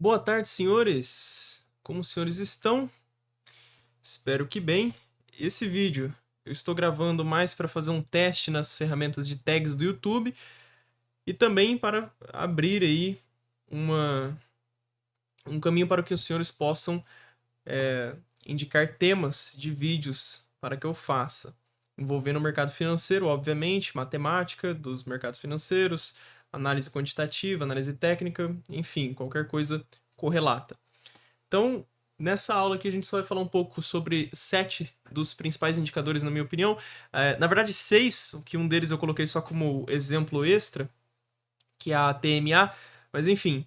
Boa tarde, senhores. Como os senhores estão? Espero que bem. Esse vídeo eu estou gravando mais para fazer um teste nas ferramentas de tags do YouTube e também para abrir aí uma, um caminho para que os senhores possam indicar temas de vídeos para que eu faça, envolvendo o mercado financeiro, obviamente, matemática dos mercados financeiros, análise quantitativa, análise técnica, enfim, qualquer coisa correlata. Então, nessa aula aqui a gente só vai falar um pouco sobre 7 dos principais indicadores, na minha opinião. Na verdade, 6, que um deles eu coloquei só como exemplo extra, que é a TMA, mas enfim.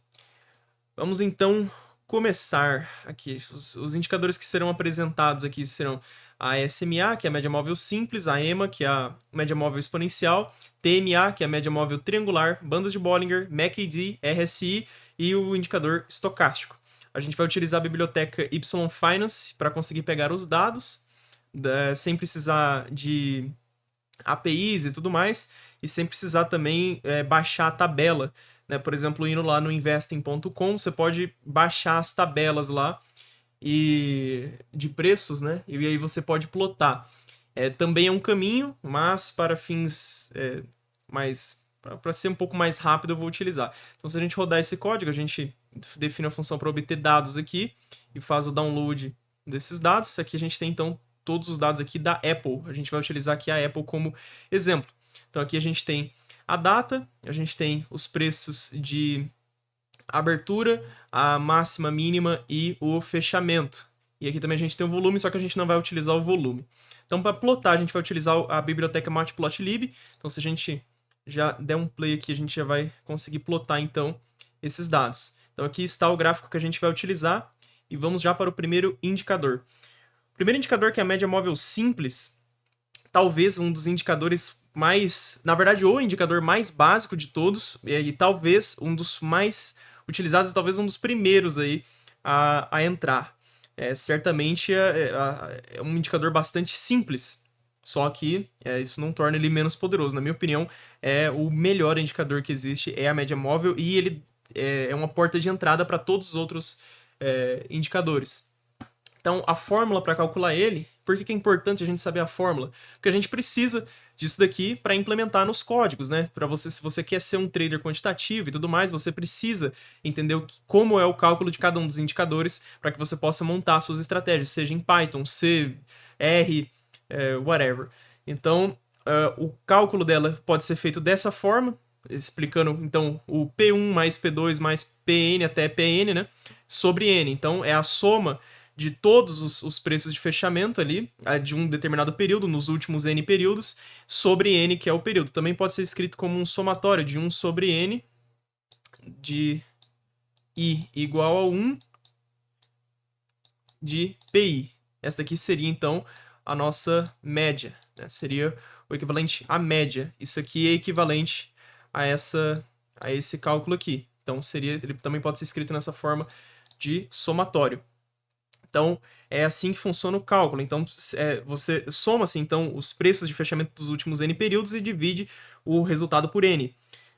Vamos então começar aqui. Os indicadores que serão apresentados aqui serão a SMA, que é a média móvel simples, a EMA, que é a média móvel exponencial, TMA, que é a média móvel triangular, bandas de Bollinger, MACD, RSI e o indicador estocástico. A gente vai utilizar a biblioteca YFinance para conseguir pegar os dados, sem precisar de APIs e tudo mais, e sem precisar também baixar a tabela. Né? Por exemplo, indo lá no investing.com, você pode baixar as tabelas lá de preços, né? E aí você pode plotar. Também é um caminho, mas para fins mais para ser um pouco mais rápido, eu vou utilizar. Então, se a gente rodar esse código, a gente define a função para obter dados aqui e faz o download desses dados. Aqui a gente tem, então, todos os dados aqui da Apple. A gente vai utilizar aqui a Apple como exemplo. Então, aqui a gente tem a data, a gente tem os preços de abertura, a máxima, mínima e o fechamento. E aqui também a gente tem o volume, só que a gente não vai utilizar o volume. Então, para plotar, a gente vai utilizar a biblioteca Matplotlib. Então, se a gente já der um play aqui, a gente já vai conseguir plotar, então, esses dados. Então, aqui está o gráfico que a gente vai utilizar. E vamos já para o primeiro indicador. O primeiro indicador, que é a média móvel simples, talvez um dos indicadores mais... Na verdade, o indicador mais básico de todos, e talvez um dos mais utilizados, talvez um dos primeiros aí a entrar. Certamente é um indicador bastante simples, só que isso não torna ele menos poderoso. Na minha opinião, é o melhor indicador que existe, é a média móvel, e ele é uma porta de entrada para todos os outros indicadores. Então, a fórmula para calcular ele, por que é importante a gente saber a fórmula? Porque a gente precisa disso daqui para implementar nos códigos, né? Para você, se você quer ser um trader quantitativo e tudo mais, você precisa entender como é o cálculo de cada um dos indicadores para que você possa montar suas estratégias, seja em Python, C, R, whatever. Então, o cálculo dela pode ser feito dessa forma, explicando então o P1 mais P2 mais PN até PN, né? Sobre N. Então, é a soma de todos os preços de fechamento ali, de um determinado período, nos últimos N períodos, sobre N, que é o período. Também pode ser escrito como um somatório de 1 sobre N de I igual a 1 de PI. Essa daqui seria, então, a nossa média. Né? Seria o equivalente à média. Isso aqui é equivalente a esse cálculo aqui. Então, ele também pode ser escrito nessa forma de somatório. Então, é assim que funciona o cálculo. Então, você soma-se então os preços de fechamento dos últimos N períodos e divide o resultado por N.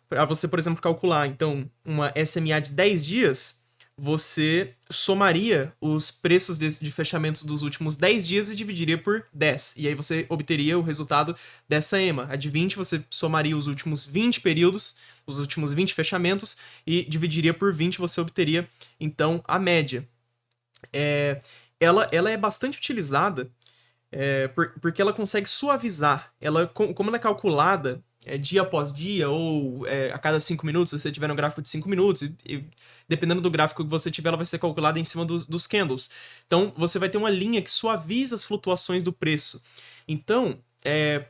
Para você, por exemplo, calcular então uma SMA de 10 dias, você somaria os preços de fechamentos dos últimos 10 dias e dividiria por 10. E aí você obteria o resultado dessa EMA. A de 20, você somaria os últimos 20 períodos, os últimos 20 fechamentos, e dividiria por 20, você obteria então a média. Ela é bastante utilizada porque ela consegue suavizar. Como ela é calculada dia após dia ou a cada 5 minutos, se você tiver um gráfico de 5 minutos, e dependendo do gráfico que você tiver, ela vai ser calculada em cima dos candles. Então, você vai ter uma linha que suaviza as flutuações do preço. Então,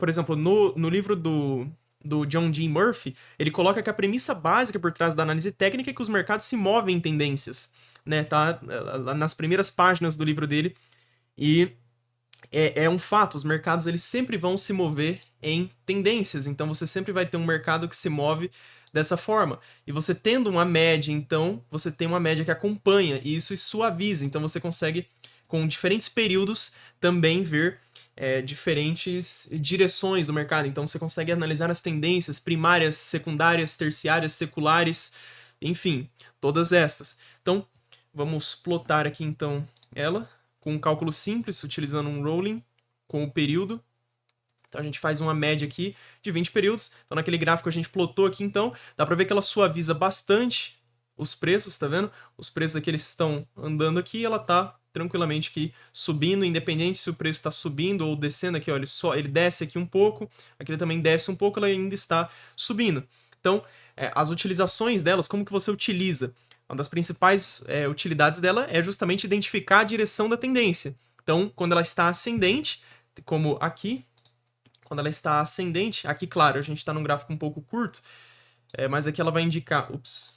por exemplo, no livro do John D. Murphy, ele coloca que a premissa básica por trás da análise técnica é que os mercados se movem em tendências. Né, tá nas primeiras páginas do livro dele, e é um fato, os mercados eles sempre vão se mover em tendências, então você sempre vai ter um mercado que se move dessa forma. E você tendo uma média, então, você tem uma média que acompanha, e isso suaviza, então você consegue, com diferentes períodos, também ver diferentes direções do mercado. Então você consegue analisar as tendências primárias, secundárias, terciárias, seculares, enfim, todas estas. Então, vamos plotar aqui então ela com um cálculo simples, utilizando um rolling com o período. Então a gente faz uma média aqui de 20 períodos. Então naquele gráfico a gente plotou aqui então, dá para ver que ela suaviza bastante os preços, tá vendo? Os preços aqui eles estão andando aqui e ela tá tranquilamente aqui subindo, independente se o preço está subindo ou descendo aqui, ó, ele desce aqui um pouco, aqui ele também desce um pouco, ela ainda está subindo. Então, as utilizações delas, como que você utiliza? Uma das principais utilidades dela é justamente identificar a direção da tendência. Então, quando ela está ascendente, como aqui, quando ela está ascendente, aqui, claro, a gente está num gráfico um pouco curto, mas aqui ela vai indicar,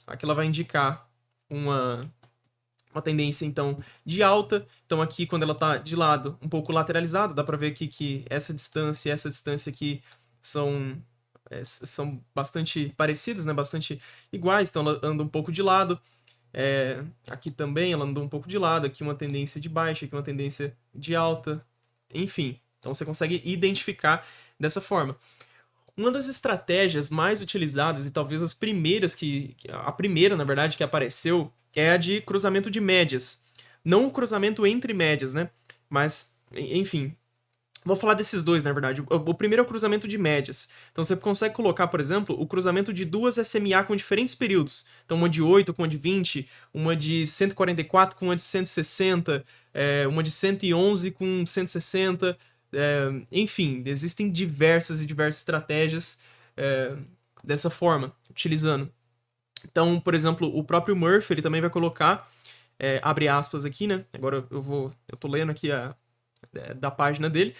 aqui ela vai indicar uma tendência, então, de alta. Então, aqui, quando ela está de lado, um pouco lateralizado, dá para ver aqui que essa distância e essa distância aqui são bastante parecidas, né? Bastante iguais, então ela anda um pouco de lado. Aqui também ela andou um pouco de lado, aqui uma tendência de baixa, aqui uma tendência de alta, enfim. Então você consegue identificar dessa forma. Uma das estratégias mais utilizadas, e talvez as primeiras a primeira, na verdade, que apareceu, é a de cruzamento de médias. Não o cruzamento entre médias, né? Mas, enfim, vou falar desses dois, na verdade. O primeiro é o cruzamento de médias. Então você consegue colocar, por exemplo, o cruzamento de duas SMA com diferentes períodos. Então uma de 8 com uma de 20, uma de 144 com uma de 160, uma de 111 com 160. Enfim, existem diversas estratégias dessa forma, utilizando. Então, por exemplo, o próprio Murphy ele também vai colocar, abre aspas aqui, né? Agora eu tô lendo aqui da página dele.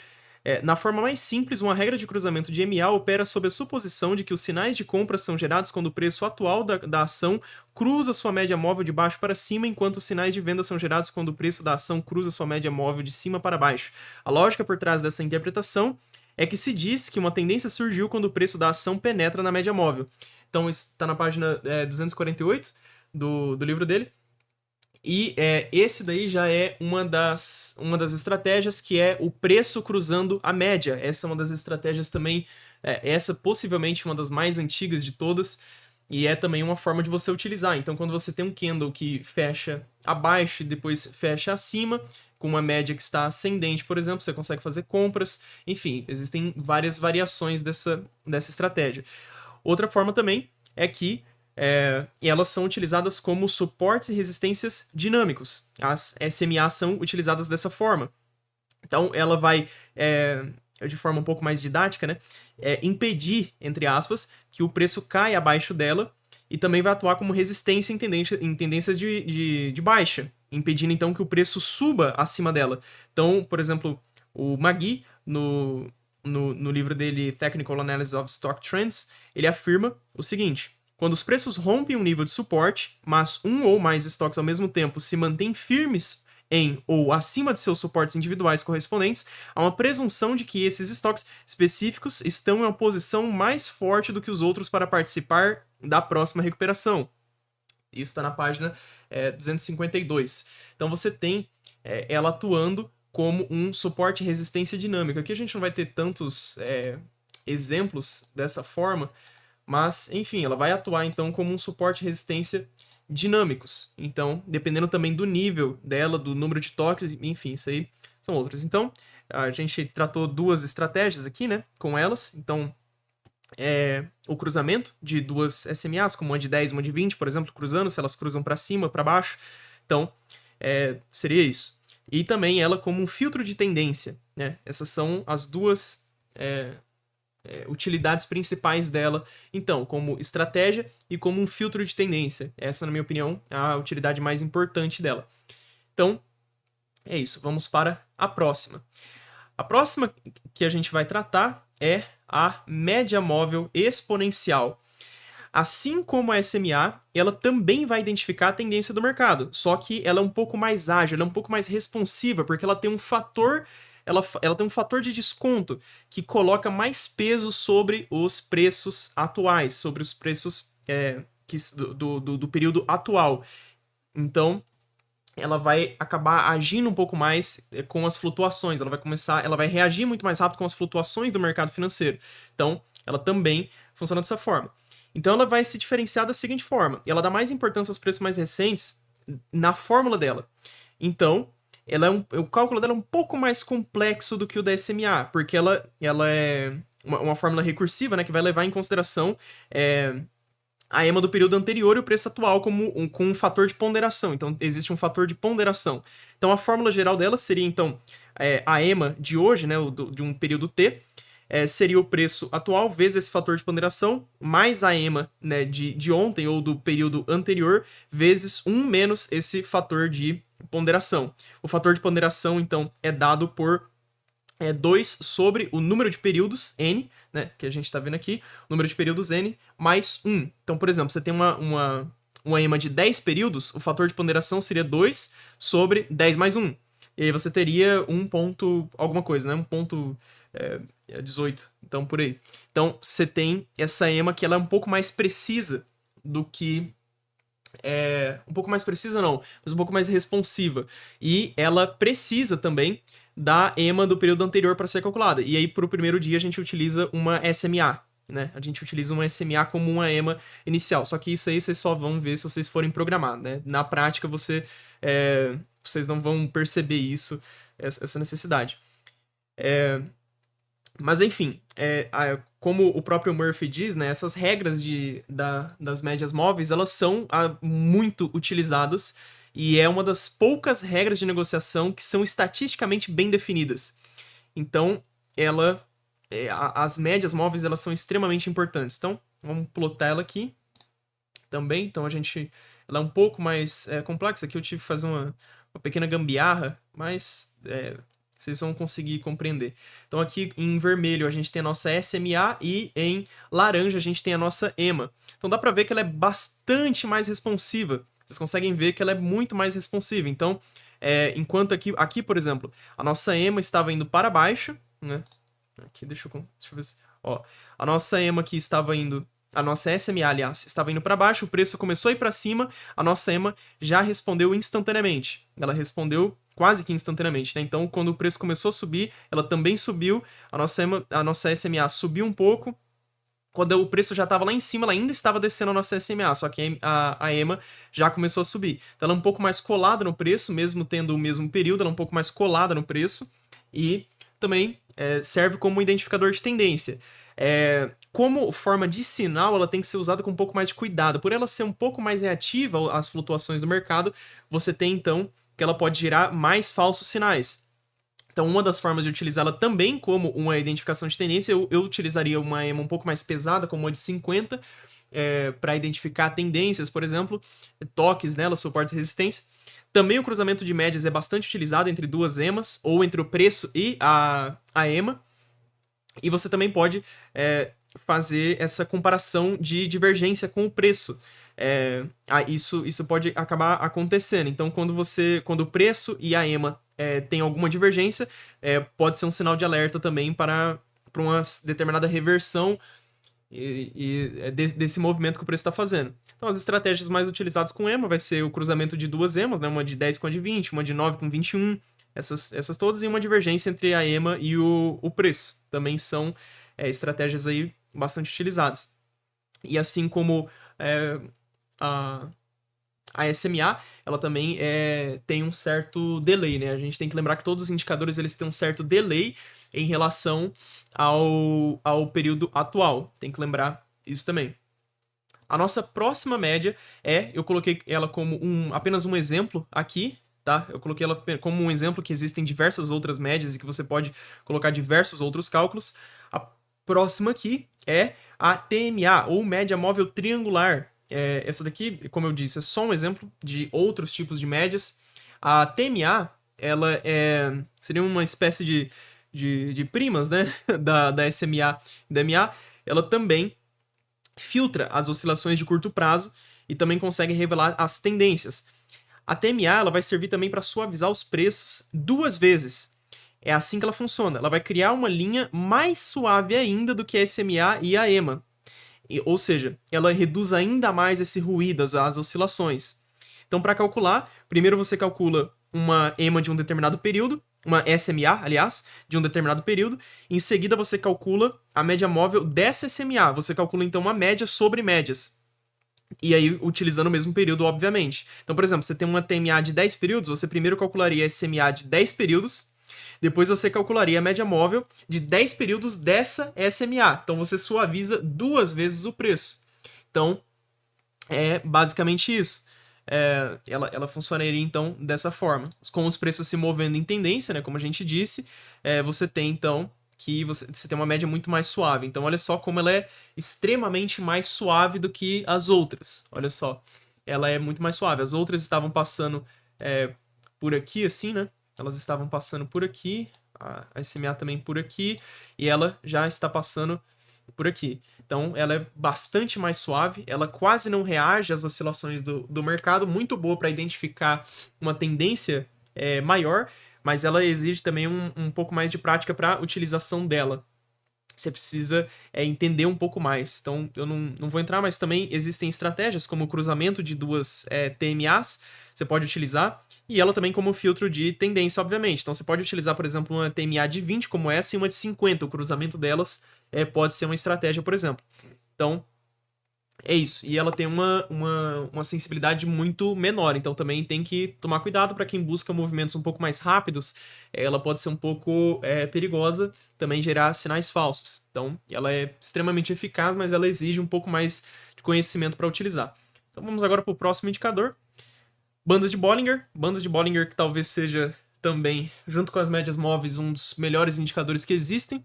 Na forma mais simples, uma regra de cruzamento de MA opera sob a suposição de que os sinais de compra são gerados quando o preço atual da ação cruza sua média móvel de baixo para cima, enquanto os sinais de venda são gerados quando o preço da ação cruza sua média móvel de cima para baixo. A lógica por trás dessa interpretação é que se diz que uma tendência surgiu quando o preço da ação penetra na média móvel. Então, está na página 248 do livro dele. E esse daí já é uma das estratégias, que é o preço cruzando a média. Essa é uma das estratégias também, essa possivelmente uma das mais antigas de todas, e é também uma forma de você utilizar. Então, quando você tem um candle que fecha abaixo e depois fecha acima, com uma média que está ascendente, por exemplo, você consegue fazer compras. Enfim, existem várias variações dessa estratégia. Outra forma também é que elas são utilizadas como suportes e resistências dinâmicos. As SMA são utilizadas dessa forma. Então, ela vai, de forma um pouco mais didática, né, impedir, entre aspas, que o preço caia abaixo dela, e também vai atuar como resistência em tendências de baixa, impedindo, então, que o preço suba acima dela. Então, por exemplo, o Magui, no livro dele, Technical Analysis of Stock Trends, ele afirma o seguinte: quando os preços rompem um nível de suporte, mas um ou mais estoques ao mesmo tempo se mantêm firmes em ou acima de seus suportes individuais correspondentes, há uma presunção de que esses estoques específicos estão em uma posição mais forte do que os outros para participar da próxima recuperação. Isso está na página 252. Então você tem ela atuando como um suporte e resistência dinâmico. Aqui a gente não vai ter tantos exemplos dessa forma, mas, enfim, ela vai atuar, então, como um suporte e resistência dinâmicos. Então, dependendo também do nível dela, do número de toques, enfim, isso aí são outras. Então, a gente tratou duas estratégias aqui, né, com elas. Então, o cruzamento de duas SMAs, como uma de 10 e uma de 20, por exemplo, cruzando, se elas cruzam para cima, para baixo. Então, seria isso. E também ela como um filtro de tendência, né? Essas são as duas utilidades principais dela, então, como estratégia e como um filtro de tendência. Essa, na minha opinião, é a utilidade mais importante dela. Então, é isso. Vamos para a próxima. A próxima que a gente vai tratar é a média móvel exponencial. Assim como a SMA, ela também vai identificar a tendência do mercado, só que ela é um pouco mais ágil, ela é um pouco mais responsiva, porque ela tem um fator ela tem um fator de desconto que coloca mais peso sobre os preços atuais, sobre os preços do período atual. Então, ela vai acabar agindo um pouco mais com as flutuações, ela vai reagir muito mais rápido com as flutuações do mercado financeiro. Então, ela também funciona dessa forma. Então ela vai se diferenciar da seguinte forma: ela dá mais importância aos preços mais recentes na fórmula dela. Então, o cálculo dela é um pouco mais complexo do que o da SMA, porque ela é uma fórmula recursiva, né, que vai levar em consideração a EMA do período anterior e o preço atual com um fator de ponderação. Então, existe um fator de ponderação. Então, a fórmula geral dela seria, então, a EMA de hoje, né, de um período T, seria o preço atual vezes esse fator de ponderação, mais a EMA, né, de ontem ou do período anterior, vezes 1 menos esse fator de ponderação. O fator de ponderação, então, é dado por 2 sobre o número de períodos, n, né, que a gente está vendo aqui, o número de períodos n, mais 1. Então, por exemplo, você tem uma EMA de 10 períodos, o fator de ponderação seria 2 sobre 10 mais 1. E aí você teria 1 ponto alguma coisa, né? 1 ponto 18, então por aí. Então, você tem essa EMA que ela é um pouco mais precisa do que... um pouco mais precisa não, mas um pouco mais responsiva. E ela precisa também da EMA do período anterior para ser calculada. E aí, para o primeiro dia, a gente utiliza uma SMA, né? A gente utiliza uma SMA como uma EMA inicial. Só que isso aí vocês só vão ver se vocês forem programar, né? Na prática, vocês não vão perceber isso, essa necessidade. Mas, enfim, como o próprio Murphy diz, né, essas regras das médias móveis, elas são muito utilizadas e é uma das poucas regras de negociação que são estatisticamente bem definidas. Então, as médias móveis, elas são extremamente importantes. Então, vamos plotar ela aqui também. Então, ela é um pouco mais complexa. Aqui eu tive que fazer uma pequena gambiarra, mas vocês vão conseguir compreender. Então aqui em vermelho a gente tem a nossa SMA e em laranja a gente tem a nossa EMA. Então dá para ver que ela é bastante mais responsiva. Vocês conseguem ver que ela é muito mais responsiva. Então, enquanto aqui, por exemplo, a nossa EMA estava indo para baixo, né? Aqui, deixa eu ver se... Ó, a nossa EMA aqui estava indo... A nossa SMA, aliás, estava indo para baixo, o preço começou a ir para cima, a nossa EMA já respondeu instantaneamente. Ela respondeu quase que instantaneamente, né? Então, quando o preço começou a subir, ela também subiu, a nossa SMA subiu um pouco. Quando o preço já estava lá em cima, ela ainda estava descendo a nossa SMA, só que a EMA já começou a subir. Então, ela é um pouco mais colada no preço, mesmo tendo o mesmo período, ela é um pouco mais colada no preço e também serve como identificador de tendência. Como forma de sinal, ela tem que ser usada com um pouco mais de cuidado. Por ela ser um pouco mais reativa às flutuações do mercado, você tem, então, que ela pode gerar mais falsos sinais. Então, uma das formas de utilizá-la também como uma identificação de tendência, eu utilizaria uma EMA um pouco mais pesada, como uma de 50, para identificar tendências, por exemplo, toques nela, suportes e resistência. Também o cruzamento de médias é bastante utilizado entre duas EMAs, ou entre o preço e a EMA. E você também pode fazer essa comparação de divergência com o preço. Isso pode acabar acontecendo. Então, quando o preço e a EMA tem alguma divergência, pode ser um sinal de alerta também para uma determinada reversão desse movimento que o preço está fazendo. Então, as estratégias mais utilizadas com EMA vai ser o cruzamento de duas EMAs, né? Uma de 10 com a de 20, uma de 9 com 21, essas todas, e uma divergência entre a EMA e o preço. Também são estratégias aí bastante utilizadas. E assim como a SMA, ela também tem um certo delay, né? A gente tem que lembrar que todos os indicadores eles têm um certo delay em relação ao período atual. Tem que lembrar isso também. A nossa próxima média eu coloquei ela como apenas um exemplo aqui, tá? Eu coloquei ela como um exemplo que existem diversas outras médias e que você pode colocar diversos outros cálculos. A próxima aqui é a TMA, ou média móvel triangular. Essa daqui, como eu disse, é só um exemplo de outros tipos de médias. A TMA, ela seria uma espécie de primas, né, da SMA e da MA. Ela também filtra as oscilações de curto prazo e também consegue revelar as tendências. A TMA ela vai servir também para suavizar os preços 2 vezes. É assim que ela funciona. Ela vai criar uma linha mais suave ainda do que a SMA e a EMA. Ou seja, ela reduz ainda mais esse ruído, as oscilações. Então, para calcular, primeiro você calcula uma EMA de um determinado período, uma SMA, aliás, de um determinado período. Em seguida, você calcula a média móvel dessa SMA. Você calcula, então, uma média sobre médias. E aí, utilizando o mesmo período, obviamente. Então, por exemplo, você tem uma TMA de 10 períodos, você primeiro calcularia a SMA de 10 períodos, depois você calcularia a média móvel de 10 períodos dessa SMA. Então, você suaviza 2 vezes o preço. Então, é basicamente isso. Ela funcionaria, então, dessa forma. Com os preços se movendo em tendência, né, como a gente disse, você tem, então, que você tem uma média muito mais suave. Então, olha só como ela é extremamente mais suave do que as outras. Olha só, ela é muito mais suave. As outras estavam passando por aqui, assim, né? Elas estavam passando por aqui, a SMA também por aqui, e ela já está passando por aqui. Então, ela é bastante mais suave, ela quase não reage às oscilações do mercado, muito boa para identificar uma tendência maior, mas ela exige também um pouco mais de prática para a utilização dela. Você precisa entender um pouco mais. Então, eu não vou entrar, mas também existem estratégias como o cruzamento de duas TMAs, você pode utilizar, e ela também como filtro de tendência, obviamente. Então, você pode utilizar, por exemplo, uma TMA de 20 como essa e uma de 50. O cruzamento delas pode ser uma estratégia, por exemplo. Então, é isso. E ela tem uma sensibilidade muito menor. Então, também tem que tomar cuidado para quem busca movimentos um pouco mais rápidos. Ela pode ser um pouco perigosa, também gerar sinais falsos. Então, ela é extremamente eficaz, mas ela exige um pouco mais de conhecimento para utilizar. Então, vamos agora para o próximo indicador. Bandas de Bollinger. Bandas de Bollinger que talvez seja também, junto com as médias móveis, um dos melhores indicadores que existem.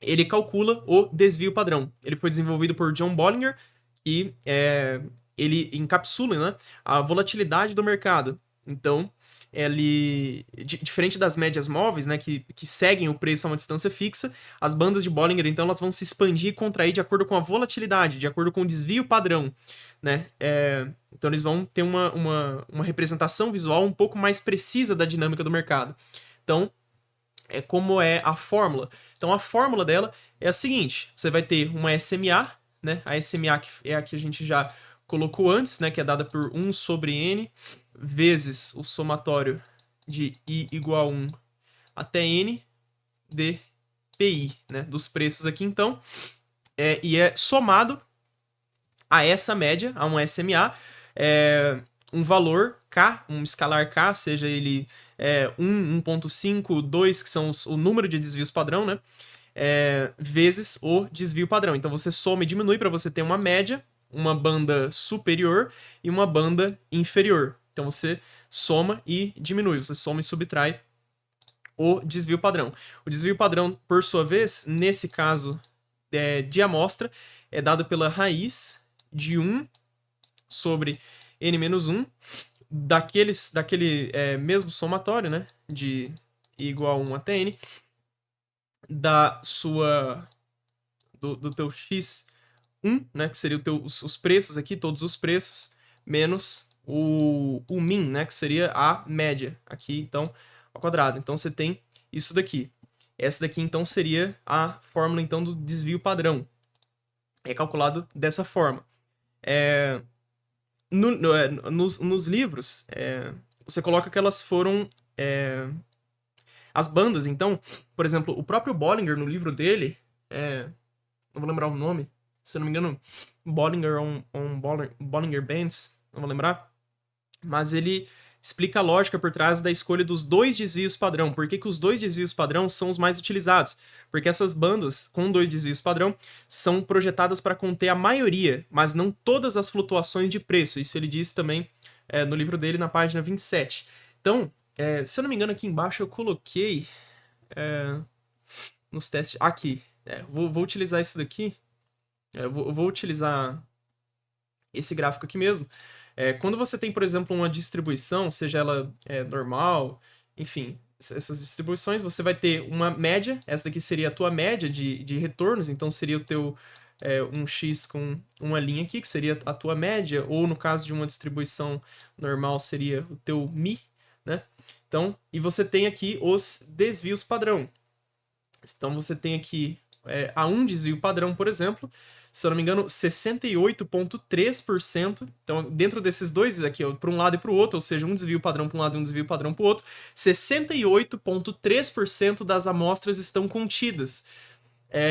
Ele calcula o desvio padrão. Ele foi desenvolvido por John Bollinger e ele encapsula, né, a volatilidade do mercado. Então, diferente das médias móveis, né, que seguem o preço a uma distância fixa, as bandas de Bollinger, então, elas vão se expandir e contrair de acordo com a volatilidade, de acordo com o desvio padrão. Né? Então, eles vão ter uma representação visual um pouco mais precisa da dinâmica do mercado. Então, como é a fórmula. Então, a fórmula dela é a seguinte: você vai ter uma SMA, né? A SMA que é a que a gente já colocou antes, né? Que é dada por 1 sobre N vezes o somatório de I igual a 1 até N de PI, né? Dos preços aqui, então. E é somado a essa média, a uma SMA, um valor K, um escalar K, seja ele 1, 1.5, 2, que são o número de desvios padrão, né? Vezes o desvio padrão. Então você soma e diminui para você ter uma média, uma banda superior e uma banda inferior. Então você soma e diminui, você soma e subtrai o desvio padrão. O desvio padrão, por sua vez, nesse caso de amostra, é dado pela raiz de 1 sobre n-1 daquele mesmo somatório, né, de I igual a 1 até n, do teu x1, né, que seria os preços aqui, todos os preços, menos o min, né, que seria a média aqui, então, ao quadrado. Então, você tem isso daqui. Essa daqui, então, seria a fórmula, então, do desvio padrão. É calculado dessa forma. Nos livros, você coloca que elas foram as bandas. Então, por exemplo, o próprio Bollinger, no livro dele, não vou lembrar o nome, se não me engano, Bollinger Bollinger Bands, não vou lembrar, mas ele explica a lógica por trás da escolha dos 2 desvios padrão. Por que os 2 desvios padrão são os mais utilizados? Porque essas bandas com 2 desvios padrão são projetadas para conter a maioria, mas não todas as flutuações de preço. Isso ele diz também no livro dele, na página 27. Então, se eu não me engano, aqui embaixo eu coloquei nos testes... Aqui. Vou utilizar isso daqui. Eu vou utilizar esse gráfico aqui mesmo. Quando você tem, por exemplo, uma distribuição, seja ela normal, enfim, essas distribuições, você vai ter uma média. Essa daqui seria a tua média de retornos, então seria o teu um x com uma linha aqui, que seria a tua média, ou no caso de uma distribuição normal, seria o teu mi, né? Então, e você tem aqui os desvios padrão. Então, você tem aqui a um desvio padrão, por exemplo, se eu não me engano, 68,3%. Então, dentro desses dois aqui, para um lado e para o outro, ou seja, um desvio padrão para um lado e um desvio padrão para o outro, 68,3% das amostras estão contidas.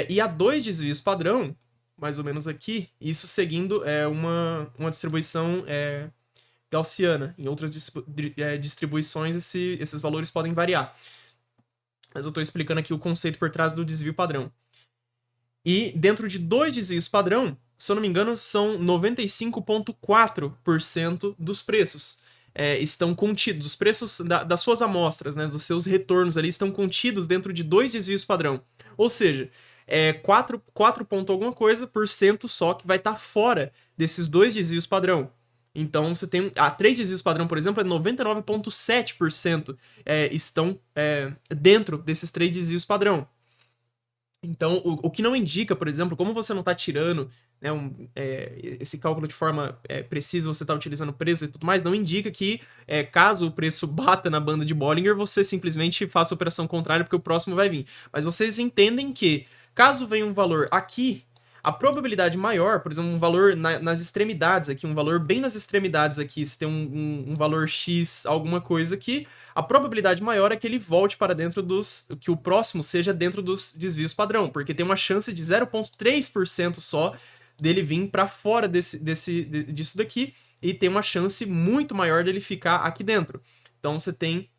E há 2 desvios padrão, mais ou menos aqui, isso seguindo uma distribuição gaussiana. Em outras distribuições, esses valores podem variar. Mas eu estou explicando aqui o conceito por trás do desvio padrão. E dentro de 2 desvios padrão, se eu não me engano, são 95,4% dos preços estão contidos. Os preços das suas amostras, né, dos seus retornos ali, estão contidos dentro de 2 desvios padrão. Ou seja, 4 ponto alguma coisa por cento só que vai estar fora desses 2 desvios padrão. Então, você tem... 3 desvios padrão, por exemplo, 99,7% estão dentro desses 3 desvios padrão. Então, o que não indica, por exemplo, como você não está tirando, né, esse cálculo de forma precisa, você está utilizando preço e tudo mais, não indica que, caso o preço bata na banda de Bollinger, você simplesmente faça a operação contrária, porque o próximo vai vir. Mas vocês entendem que, caso venha um valor aqui, a probabilidade maior, por exemplo, um valor nas extremidades aqui, um valor bem nas extremidades aqui, se tem um valor X alguma coisa aqui, a probabilidade maior é que ele volte para dentro que o próximo seja dentro dos desvios padrão, porque tem uma chance de 0,3% só dele vir para fora disso daqui, e tem uma chance muito maior dele ficar aqui dentro. Então você tem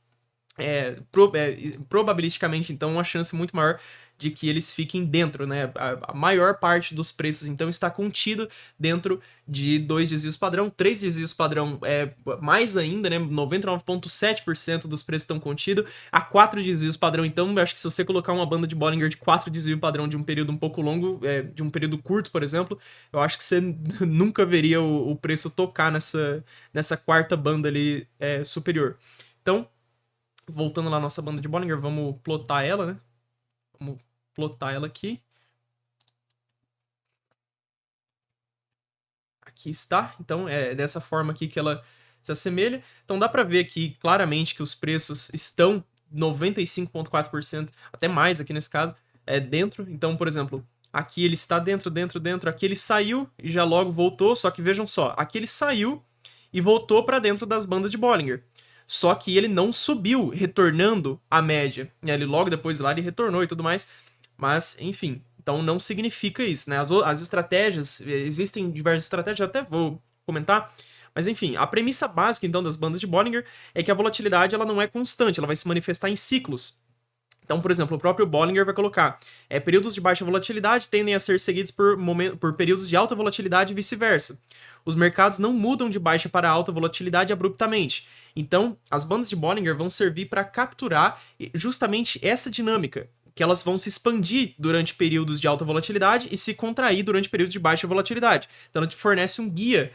probabilisticamente, então, uma chance muito maior de que eles fiquem dentro, né? A maior parte dos preços, então, está contido dentro de 2 desvios padrão. 3 desvios padrão mais ainda, né? 99,7% dos preços estão contidos. A 4 desvios padrão, então, eu acho que se você colocar uma banda de Bollinger de 4 desvios padrão de um período um pouco longo, de um período curto, por exemplo, eu acho que você nunca veria o preço tocar nessa quarta banda ali superior. Então, voltando lá à nossa banda de Bollinger, vamos plotar ela, né? Vamos plotar ela aqui. Aqui está. Então, é dessa forma aqui que ela se assemelha. Então, dá para ver aqui claramente que os preços estão 95,4%, até mais aqui nesse caso, dentro. Então, por exemplo, aqui ele está dentro. Aqui ele saiu e já logo voltou. Só que vejam só, aqui ele saiu e voltou para dentro das bandas de Bollinger. Só que ele não subiu, retornando à média. Ele logo depois lá ele retornou e tudo mais. Mas, enfim, então não significa isso, né? As estratégias, existem diversas estratégias, até vou comentar. Mas, enfim, a premissa básica, então, das bandas de Bollinger é que a volatilidade ela não é constante, ela vai se manifestar em ciclos. Então, por exemplo, o próprio Bollinger vai colocar períodos de baixa volatilidade tendem a ser seguidos por períodos de alta volatilidade e vice-versa. Os mercados não mudam de baixa para alta volatilidade abruptamente. Então, as bandas de Bollinger vão servir para capturar justamente essa dinâmica, que elas vão se expandir durante períodos de alta volatilidade e se contrair durante períodos de baixa volatilidade. Então, ela te fornece um guia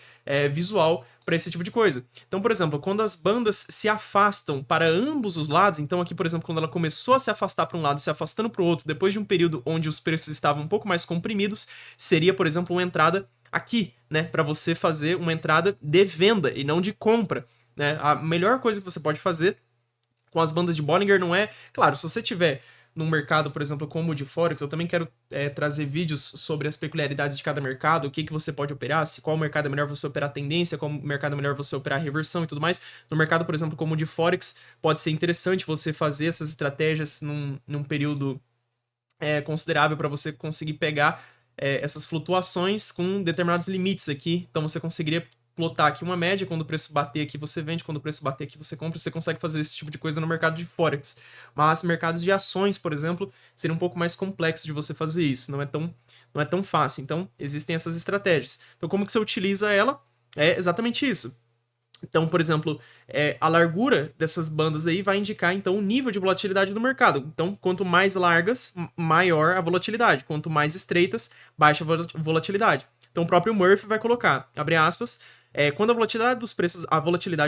visual para esse tipo de coisa. Então, por exemplo, quando as bandas se afastam para ambos os lados, então aqui, por exemplo, quando ela começou a se afastar para um lado e se afastando para o outro, depois de um período onde os preços estavam um pouco mais comprimidos, seria, por exemplo, uma entrada aqui, né, para você fazer uma entrada de venda e não de compra, né? A melhor coisa que você pode fazer com as bandas de Bollinger não é... Claro, se você tiver num mercado, por exemplo, como o de Forex, eu também quero trazer vídeos sobre as peculiaridades de cada mercado, o que você pode operar, qual mercado é melhor você operar tendência, qual mercado é melhor você operar reversão e tudo mais. No mercado, por exemplo, como o de Forex, pode ser interessante você fazer essas estratégias num período considerável para você conseguir pegar essas flutuações com determinados limites aqui. Então você conseguiria plotar aqui uma média, quando o preço bater aqui você vende, quando o preço bater aqui você compra, você consegue fazer esse tipo de coisa no mercado de Forex. Mas mercados de ações, por exemplo, seria um pouco mais complexo de você fazer isso, não é tão fácil. Então, existem essas estratégias. Então, como que você utiliza ela? É exatamente isso. Então, por exemplo, a largura dessas bandas aí vai indicar, então, o nível de volatilidade do mercado. Então, quanto mais largas, maior a volatilidade. Quanto mais estreitas, baixa a volatilidade. Então, o próprio Murphy vai colocar, abre aspas, quando a volatilidade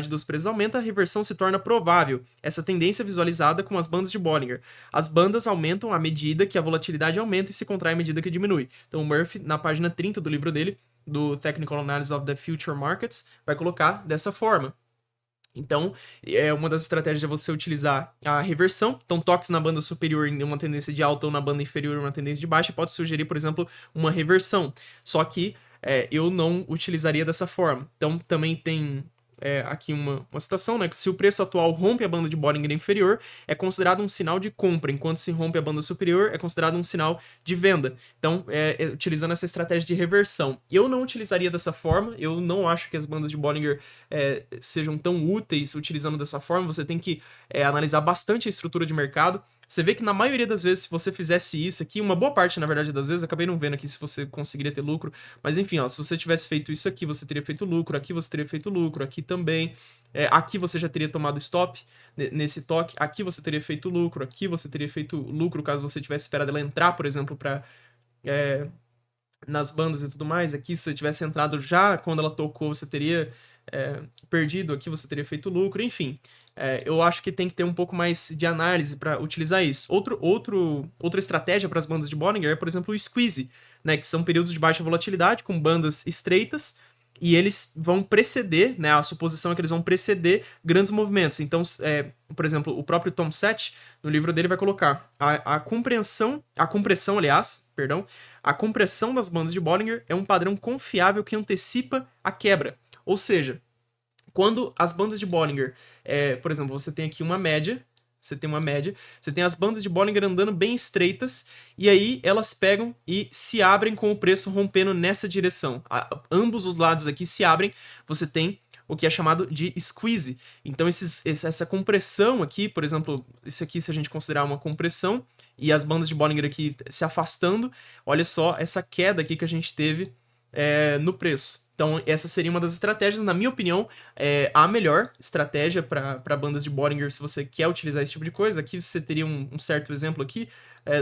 dos preços aumenta, a reversão se torna provável. Essa tendência é visualizada com as bandas de Bollinger. As bandas aumentam à medida que a volatilidade aumenta e se contrai à medida que diminui. Então, o Murphy, na página 30 do livro dele, do Technical Analysis of the Future Markets, vai colocar dessa forma. Então, uma das estratégias é você utilizar a reversão. Então, toques na banda superior em uma tendência de alta ou na banda inferior em uma tendência de baixa pode sugerir, por exemplo, uma reversão. Só que eu não utilizaria dessa forma. Então, também tem aqui uma citação, né? Que se o preço atual rompe a banda de Bollinger inferior, é considerado um sinal de compra, enquanto se rompe a banda superior, é considerado um sinal de venda. Então, utilizando essa estratégia de reversão. Eu não utilizaria dessa forma, eu não acho que as bandas de Bollinger sejam tão úteis utilizando dessa forma. Você tem que analisar bastante a estrutura de mercado. Você vê que na maioria das vezes, se você fizesse isso aqui, uma boa parte, na verdade, das vezes, acabei não vendo aqui se você conseguiria ter lucro, mas enfim, ó, se você tivesse feito isso aqui, você teria feito lucro, aqui você teria feito lucro, aqui também, aqui você já teria tomado stop nesse toque, aqui você teria feito lucro, aqui você teria feito lucro caso você tivesse esperado ela entrar, por exemplo, para nas bandas e tudo mais. Aqui, se você tivesse entrado já quando ela tocou, você teria perdido, aqui você teria feito lucro, enfim. Eu acho que tem que ter um pouco mais de análise para utilizar isso. Outra estratégia para as bandas de Bollinger é, por exemplo, o squeeze, né, que são períodos de baixa volatilidade com bandas estreitas, e eles vão preceder, né, a suposição é que eles vão preceder grandes movimentos. Então, por exemplo, o próprio Tom Sett, no livro dele, vai colocar a compressão, perdão, a compressão das bandas de Bollinger é um padrão confiável que antecipa a quebra. Ou seja, quando as bandas de Bollinger, por exemplo, você tem aqui uma média, você tem as bandas de Bollinger andando bem estreitas, e aí elas pegam e se abrem com o preço rompendo nessa direção. Ambos os lados aqui se abrem, você tem o que é chamado de squeeze. Então essa compressão aqui, por exemplo, isso aqui se a gente considerar uma compressão, e as bandas de Bollinger aqui se afastando, olha só essa queda aqui que a gente teve no preço. Então, essa seria uma das estratégias, na minha opinião, a melhor estratégia para bandas de Bollinger se você quer utilizar esse tipo de coisa. Aqui você teria um certo exemplo aqui,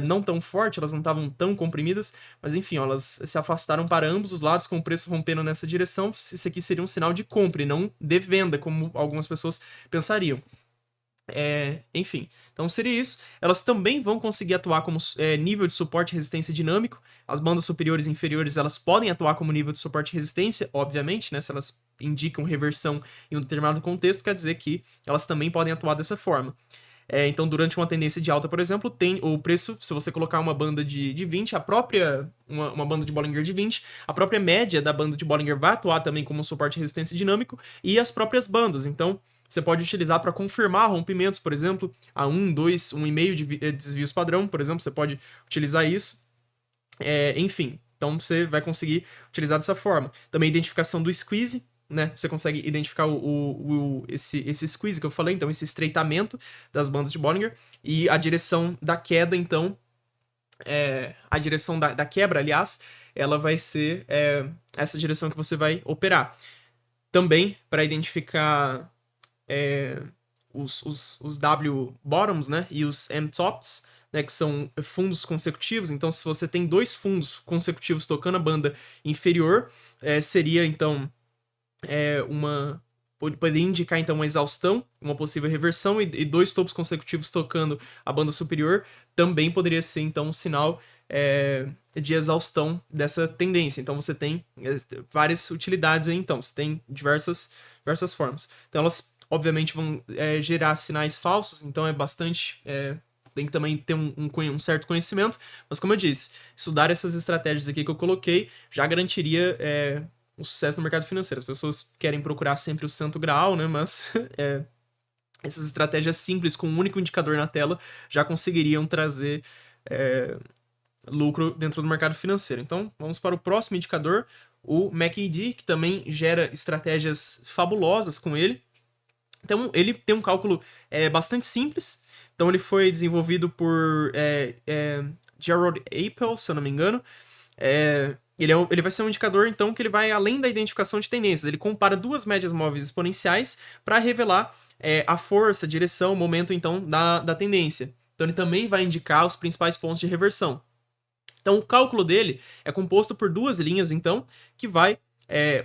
não tão forte, elas não estavam tão comprimidas, mas enfim, ó, elas se afastaram para ambos os lados com o preço rompendo nessa direção. Isso aqui seria um sinal de compra e não de venda, como algumas pessoas pensariam. Enfim, então seria isso. Elas também vão conseguir atuar como nível de suporte e resistência dinâmico. As bandas superiores e inferiores, elas podem atuar como nível de suporte e resistência, obviamente, né? Se elas indicam reversão em um determinado contexto, quer dizer que elas também podem atuar dessa forma. Então, durante uma tendência de alta, por exemplo, tem o preço, se você colocar uma banda de 20, uma banda de Bollinger de 20, a própria média da banda de Bollinger vai atuar também como suporte e resistência dinâmico, e as próprias bandas. Então, você pode utilizar para confirmar rompimentos, por exemplo, a 1, 2, 1,5 de desvios padrão, por exemplo, você pode utilizar isso. Enfim, então você vai conseguir utilizar dessa forma. Também a identificação do squeeze, né? Você consegue identificar esse squeeze que eu falei, então esse estreitamento das bandas de Bollinger, e a direção da queda, então, a direção da quebra, aliás, ela vai ser essa direção que você vai operar. Também para identificar os W bottoms, né, e os M tops, né, que são fundos consecutivos. Então, se você tem dois fundos consecutivos tocando a banda inferior, seria então poderia indicar então uma exaustão, uma possível reversão, e dois topos consecutivos tocando a banda superior também poderia ser então um sinal de exaustão dessa tendência. Então você tem várias utilidades aí, então você tem diversas formas. Então elas obviamente vão gerar sinais falsos, então é bastante tem que também ter um certo conhecimento, mas como eu disse, estudar essas estratégias aqui que eu coloquei já garantiria o sucesso no mercado financeiro. As pessoas querem procurar sempre o santo graal, né? Mas essas estratégias simples com um único indicador na tela já conseguiriam trazer lucro dentro do mercado financeiro. Então, vamos para o próximo indicador, o MACD, que também gera estratégias fabulosas com ele. Então, ele tem um cálculo bastante simples. Então, ele foi desenvolvido por Gerald Appel, se eu não me engano. Ele vai ser um indicador, então, que ele vai além da identificação de tendências. Ele compara duas médias móveis exponenciais para revelar a força, a direção, o momento, então, da tendência. Então, ele também vai indicar os principais pontos de reversão. Então, o cálculo dele é composto por duas linhas, então, que vai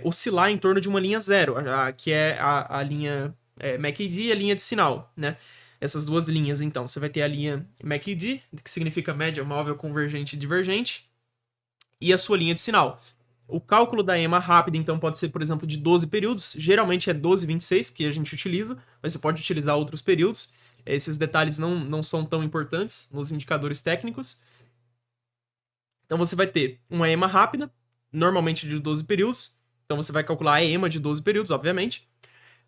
oscilar em torno de uma linha zero, que é a linha MACD e a linha de sinal, né? Essas duas linhas, então. Você vai ter a linha MACD, que significa média móvel convergente e divergente, e a sua linha de sinal. O cálculo da EMA rápida, então, pode ser, por exemplo, de 12 períodos. Geralmente é 12,26 que a gente utiliza, mas você pode utilizar outros períodos. Esses detalhes não são tão importantes nos indicadores técnicos. Então você vai ter uma EMA rápida, normalmente de 12 períodos. Então você vai calcular a EMA de 12 períodos, obviamente.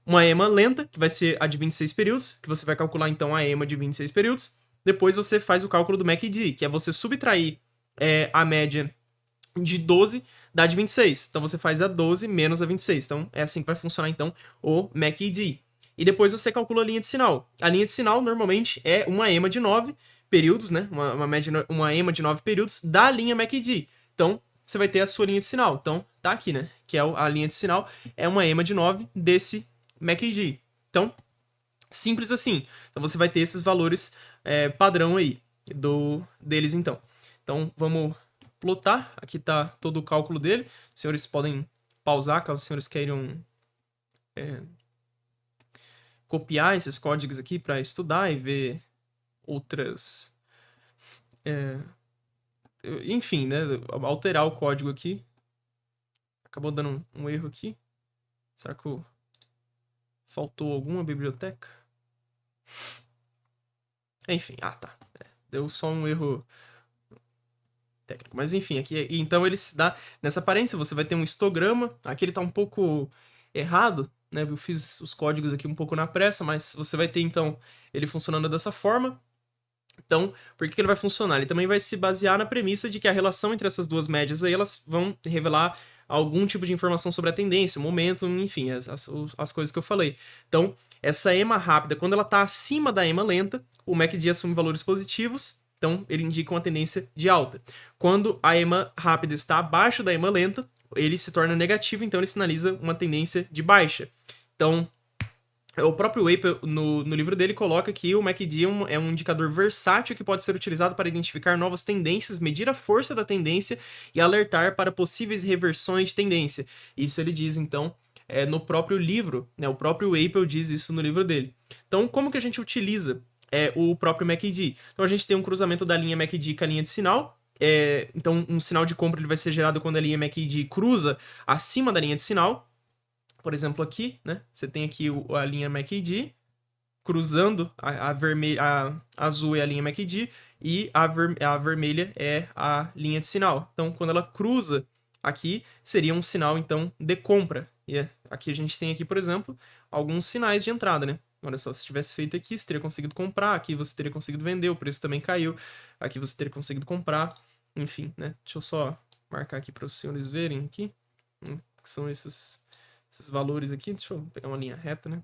Uma EMA lenta, que vai ser a de 26 períodos, que você vai calcular então a EMA de 26 períodos. Depois você faz o cálculo do MACD, que é você subtrair a média de 12 da de 26. Então você faz a 12 menos a 26. Então é assim que vai funcionar então o MACD. E depois você calcula a linha de sinal. A linha de sinal normalmente é uma EMA de 9 períodos, né? Uma EMA de 9 períodos da linha MACD. Então você vai ter a sua linha de sinal. Então tá aqui, né? Que é a linha de sinal é uma EMA de 9 desse MACD. Então, simples assim. Então você vai ter esses valores padrão aí deles então. Então vamos plotar. Aqui está todo o cálculo dele. Os senhores podem pausar caso os senhores queiram copiar esses códigos aqui para estudar e ver outras... enfim, né? Alterar o código aqui. Acabou dando um erro aqui. Será que faltou alguma biblioteca? Enfim, tá. Deu só um erro técnico. Mas enfim, aqui então ele se dá nessa aparência. Você vai ter um histograma. Aqui ele tá um pouco errado, né? Eu fiz os códigos aqui um pouco na pressa, mas você vai ter então ele funcionando dessa forma. Então, por que ele vai funcionar? Ele também vai se basear na premissa de que a relação entre essas duas médias aí, elas vão revelar algum tipo de informação sobre a tendência, o momento, enfim, as coisas que eu falei. Então, essa EMA rápida, quando ela está acima da EMA lenta, o MACD assume valores positivos, então ele indica uma tendência de alta. Quando a EMA rápida está abaixo da EMA lenta, ele se torna negativo, então ele sinaliza uma tendência de baixa. Então, o próprio Apel, no livro dele, coloca que o MACD é um indicador versátil que pode ser utilizado para identificar novas tendências, medir a força da tendência e alertar para possíveis reversões de tendência. Isso ele diz, então, no próprio livro, né? O próprio Apel diz isso no livro dele. Então, como que a gente utiliza o próprio MACD? Então, a gente tem um cruzamento da linha MACD com a linha de sinal. Então, um sinal de compra ele vai ser gerado quando a linha MACD cruza acima da linha de sinal. Por exemplo, aqui, né? Você tem aqui a linha MACD, cruzando a azul é a linha MACD e a vermelha é a linha de sinal. Então, quando ela cruza aqui, seria um sinal, então, de compra. E aqui a gente tem aqui, por exemplo, alguns sinais de entrada, né? Olha só, se tivesse feito aqui, você teria conseguido comprar, aqui você teria conseguido vender, o preço também caiu, aqui você teria conseguido comprar, enfim, né? Deixa eu só marcar aqui para os senhores verem aqui, que são esses valores aqui. Deixa eu pegar uma linha reta, né?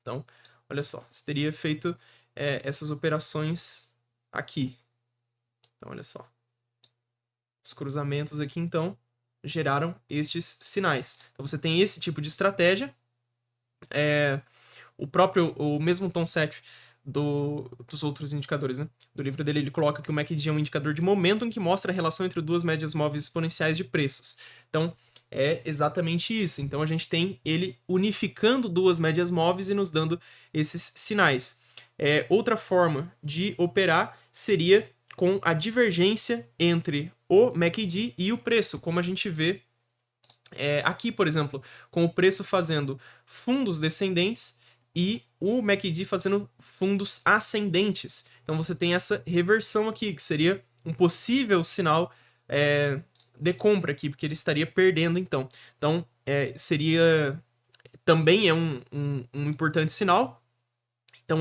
Então, olha só, você teria feito essas operações aqui. Então, olha só. Os cruzamentos aqui, então, geraram estes sinais. Então, você tem esse tipo de estratégia. O mesmo Tom Seth dos outros indicadores, né? Do livro dele, ele coloca que o MACD é um indicador de momentum que mostra a relação entre duas médias móveis exponenciais de preços. Então, é exatamente isso. Então, a gente tem ele unificando duas médias móveis e nos dando esses sinais. Outra forma de operar seria com a divergência entre o MACD e o preço, como a gente vê aqui, por exemplo, com o preço fazendo fundos descendentes e o MACD fazendo fundos ascendentes. Então você tem essa reversão aqui, que seria um possível sinal de compra aqui, porque ele estaria perdendo então. Então seria também um importante sinal. Então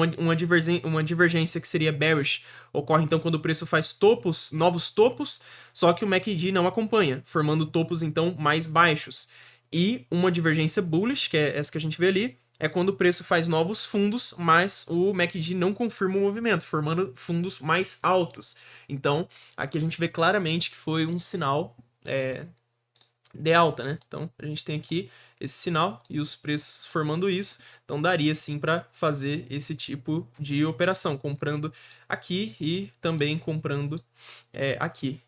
uma divergência que seria bearish ocorre então quando o preço faz topos, novos topos, só que o MACD não acompanha, formando topos então mais baixos. E uma divergência bullish, que é essa que a gente vê ali, é quando o preço faz novos fundos, mas o MACD não confirma o movimento, formando fundos mais altos. Então, aqui a gente vê claramente que foi um sinal de alta, né? Então, a gente tem aqui esse sinal e os preços formando isso. Então, daria sim para fazer esse tipo de operação, comprando aqui e também comprando aqui.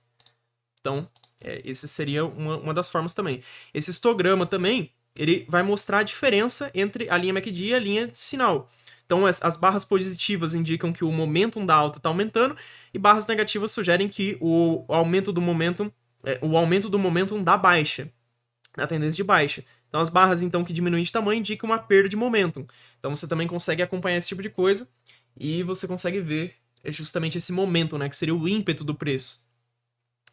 Então, esse seria uma das formas também. Esse histograma também, ele vai mostrar a diferença entre a linha MACD e a linha de sinal. Então, as barras positivas indicam que o momentum da alta está aumentando e barras negativas sugerem que o aumento do momentum o aumento do momentum da baixa, da tendência de baixa. Então as barras então que diminuem de tamanho indicam uma perda de momentum. Então você também consegue acompanhar esse tipo de coisa e você consegue ver justamente esse momentum, né, que seria o ímpeto do preço.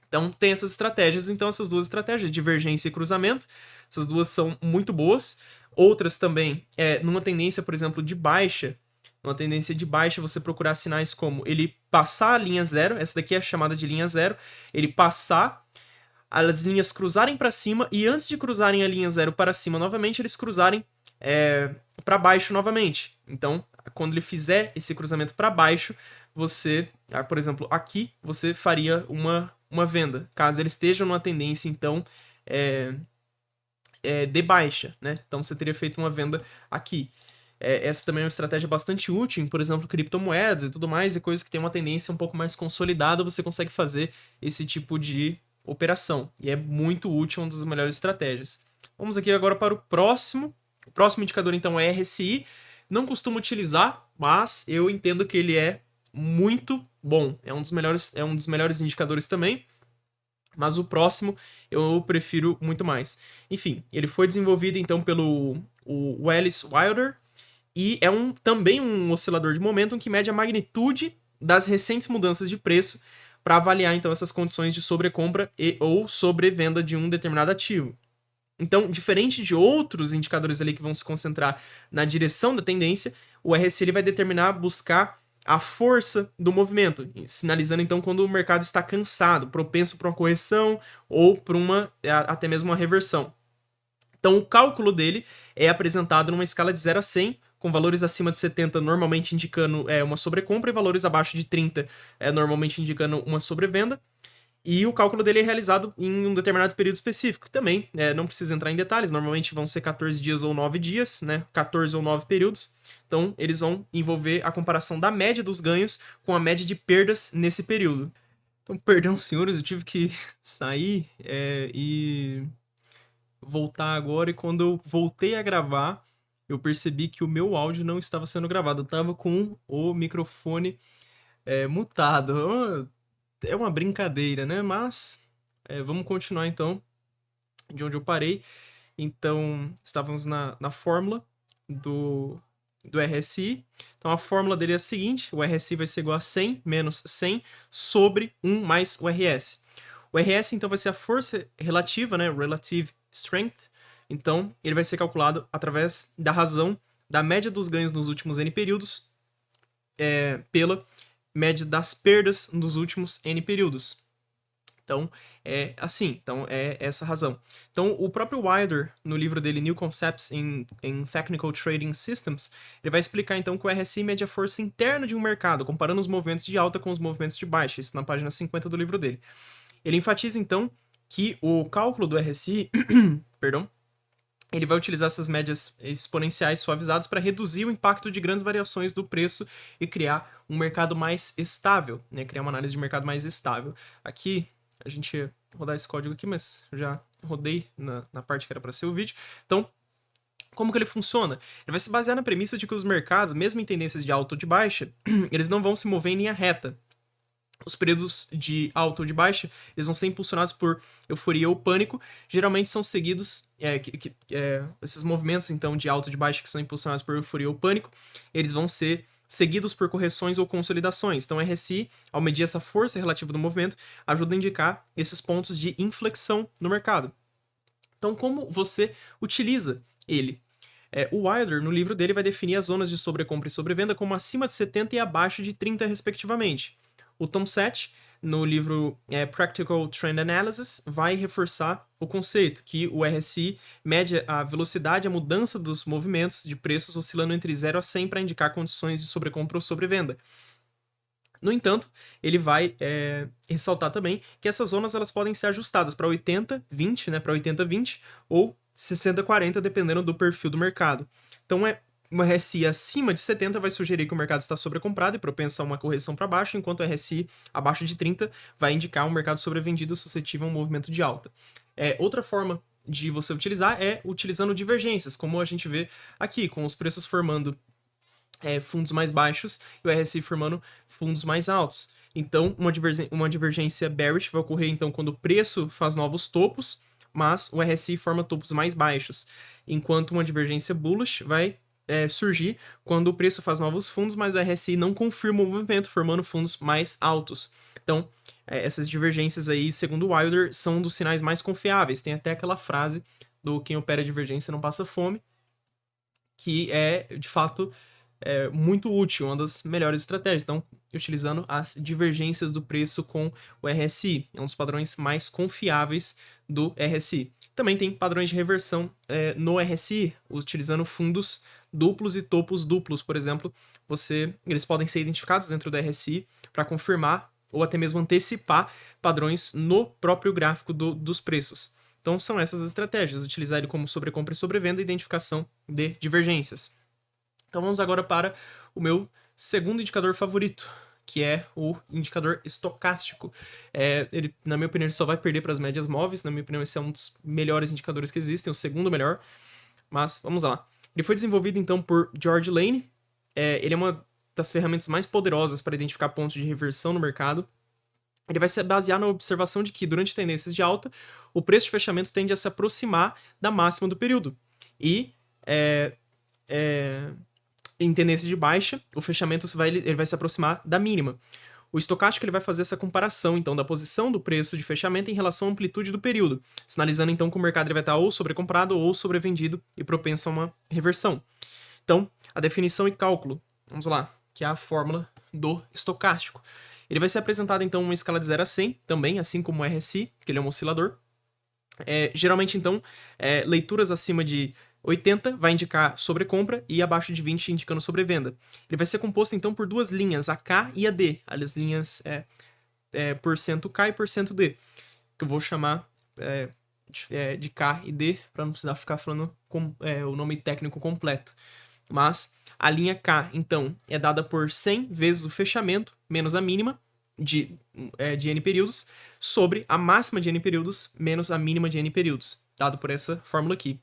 Então tem essas estratégias, então essas duas estratégias, divergência e cruzamento, essas duas são muito boas. Outras também, numa tendência, por exemplo, de baixa, numa tendência de baixa, você procurar sinais como ele passar a linha zero, essa daqui é chamada de linha zero, ele passar, as linhas cruzarem para cima e antes de cruzarem a linha zero para cima novamente, eles cruzarem para baixo novamente. Então, quando ele fizer esse cruzamento para baixo, você, por exemplo, aqui, você faria uma venda, caso ele esteja numa tendência, então, de baixa, né? Então você teria feito uma venda aqui. Essa também é uma estratégia bastante útil em, por exemplo, criptomoedas e tudo mais, e coisas que tem uma tendência um pouco mais consolidada, você consegue fazer esse tipo de operação. E é muito útil, uma das melhores estratégias. Vamos aqui agora para o próximo. O próximo indicador, então, é RSI. Não costumo utilizar, mas eu entendo que ele é muito bom. É um dos melhores indicadores também. Mas o próximo eu prefiro muito mais. Enfim, ele foi desenvolvido então pelo o Alice Wilder e é também um oscilador de momentum que mede a magnitude das recentes mudanças de preço para avaliar então essas condições de sobrecompra e ou sobrevenda de um determinado ativo. Então, diferente de outros indicadores ali que vão se concentrar na direção da tendência, o RSI ele vai buscar a força do movimento, sinalizando então quando o mercado está cansado, propenso para uma correção ou para até mesmo uma reversão. Então o cálculo dele é apresentado numa escala de 0 a 100, com valores acima de 70 normalmente indicando uma sobrecompra e valores abaixo de 30 normalmente indicando uma sobrevenda. E o cálculo dele é realizado em um determinado período específico. Também, não precisa entrar em detalhes, normalmente vão ser 14 dias ou 9 dias, né? 14 ou 9 períodos. Então, eles vão envolver a comparação da média dos ganhos com a média de perdas nesse período. Então, perdão, senhores, eu tive que sair e voltar agora. E quando eu voltei a gravar, eu percebi que o meu áudio não estava sendo gravado. Eu estava com o microfone mutado. É uma brincadeira, né? Mas vamos continuar então de onde eu parei. Então, estávamos na fórmula do RSI. Então, a fórmula dele é a seguinte: o RSI vai ser igual a 100 menos 100 sobre 1 mais o RS. O RS, então, vai ser a força relativa, né? Relative Strength. Então, ele vai ser calculado através da razão da média dos ganhos nos últimos N períodos pela média das perdas nos últimos N períodos. Então, é assim. Então, é essa a razão. Então, o próprio Wilder, no livro dele New Concepts in Technical Trading Systems, ele vai explicar, então, que o RSI mede a força interna de um mercado, comparando os movimentos de alta com os movimentos de baixa. Isso na página 50 do livro dele. Ele enfatiza, então, que o cálculo do RSI, perdão, ele vai utilizar essas médias exponenciais suavizadas para reduzir o impacto de grandes variações do preço e criar um mercado mais estável, né? Criar uma análise de mercado mais estável. Aqui, a gente ia rodar esse código aqui, mas já rodei na parte que era para ser o vídeo. Então, como que ele funciona? Ele vai se basear na premissa de que os mercados, mesmo em tendências de alta ou de baixa, eles não vão se mover em linha reta. Os períodos de alta ou de baixa, eles vão ser impulsionados por euforia ou pânico, geralmente são seguidos, esses movimentos então de alta ou de baixa que são impulsionados por euforia ou pânico, eles vão ser seguidos por correções ou consolidações. Então, RSI, ao medir essa força relativa do movimento, ajuda a indicar esses pontos de inflexão no mercado. Então, como você utiliza ele? O Wilder, no livro dele, vai definir as zonas de sobrecompra e sobrevenda como acima de 70 e abaixo de 30, respectivamente. O Tom Sett, no livro Practical Trend Analysis, vai reforçar o conceito que o RSI mede a velocidade, a mudança dos movimentos de preços oscilando entre 0 a 100 para indicar condições de sobrecompra ou sobrevenda. No entanto, ele vai ressaltar também que essas zonas elas podem ser ajustadas para 80-20, né, para 80-20 ou 60-40, dependendo do perfil do mercado. Então, uma RSI acima de 70 vai sugerir que o mercado está sobrecomprado e propenso a uma correção para baixo, enquanto a RSI abaixo de 30 vai indicar um mercado sobrevendido suscetível a um movimento de alta. Outra forma de você utilizar é utilizando divergências, como a gente vê aqui, com os preços formando fundos mais baixos e o RSI formando fundos mais altos. Então, uma divergência bearish vai ocorrer então quando o preço faz novos topos, mas o RSI forma topos mais baixos, enquanto uma divergência bullish vai surgir quando o preço faz novos fundos, mas o RSI não confirma o movimento, formando fundos mais altos. Então, essas divergências aí, segundo o Wilder, são dos sinais mais confiáveis. Tem até aquela frase do quem opera divergência não passa fome, que é, de fato, muito útil, uma das melhores estratégias. Então, utilizando as divergências do preço com o RSI, é um dos padrões mais confiáveis do RSI. Também tem padrões de reversão no RSI, utilizando fundos duplos e topos duplos, por exemplo. Eles podem ser identificados dentro do RSI para confirmar ou até mesmo antecipar padrões no próprio gráfico dos preços. Então, são essas as estratégias, utilizar ele como sobrecompra e sobrevenda e identificação de divergências. Então, vamos agora para o meu segundo indicador favorito, que é o indicador estocástico. Ele, na minha opinião, ele só vai perder para as médias móveis. Na minha opinião, esse é um dos melhores indicadores que existem, o segundo melhor. Mas, vamos lá. Ele foi desenvolvido, então, por George Lane. Ele é uma das ferramentas mais poderosas para identificar pontos de reversão no mercado. Ele vai se basear na observação de que, durante tendências de alta, o preço de fechamento tende a se aproximar da máxima do período. E, em tendência de baixa, o fechamento ele vai se aproximar da mínima. O estocástico ele vai fazer essa comparação, então, da posição do preço de fechamento em relação à amplitude do período, sinalizando, então, que o mercado ele vai estar ou sobrecomprado ou sobrevendido e propenso a uma reversão. Então, a definição e cálculo, vamos lá, que é a fórmula do estocástico. Ele vai ser apresentado, então, em uma escala de 0 a 100, também, assim como o RSI, que ele é um oscilador. Geralmente, então, leituras acima de 80 vai indicar sobrecompra e abaixo de 20 indicando sobrevenda. Ele vai ser composto, então, por duas linhas, a K e a D. As linhas porcento K e porcento D, que eu vou chamar de K e D, para não precisar ficar falando o nome técnico completo. Mas a linha K, então, é dada por 100 vezes o fechamento, menos a mínima de N períodos, sobre a máxima de N períodos, menos a mínima de N períodos, dado por essa fórmula aqui.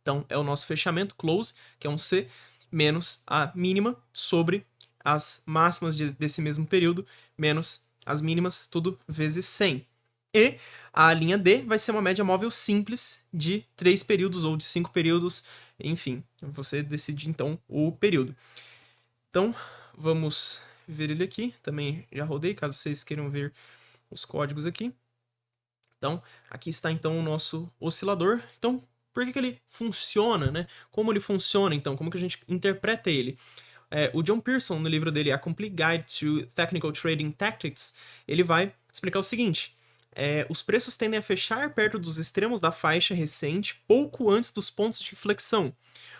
Então, é o nosso fechamento, close, que é um C, menos a mínima sobre as máximas desse mesmo período, menos as mínimas, tudo vezes 100. E a linha D vai ser uma média móvel simples de 3 períodos ou de 5 períodos, enfim, você decide então o período. Então, vamos ver ele aqui, também já rodei, caso vocês queiram ver os códigos aqui. Então, aqui está então o nosso oscilador. Então, por que ele funciona, né? Como ele funciona, então? Como que a gente interpreta ele? O John Pearson, no livro dele A Complete Guide to Technical Trading Tactics, ele vai explicar o seguinte: os preços tendem a fechar perto dos extremos da faixa recente pouco antes dos pontos de inflexão.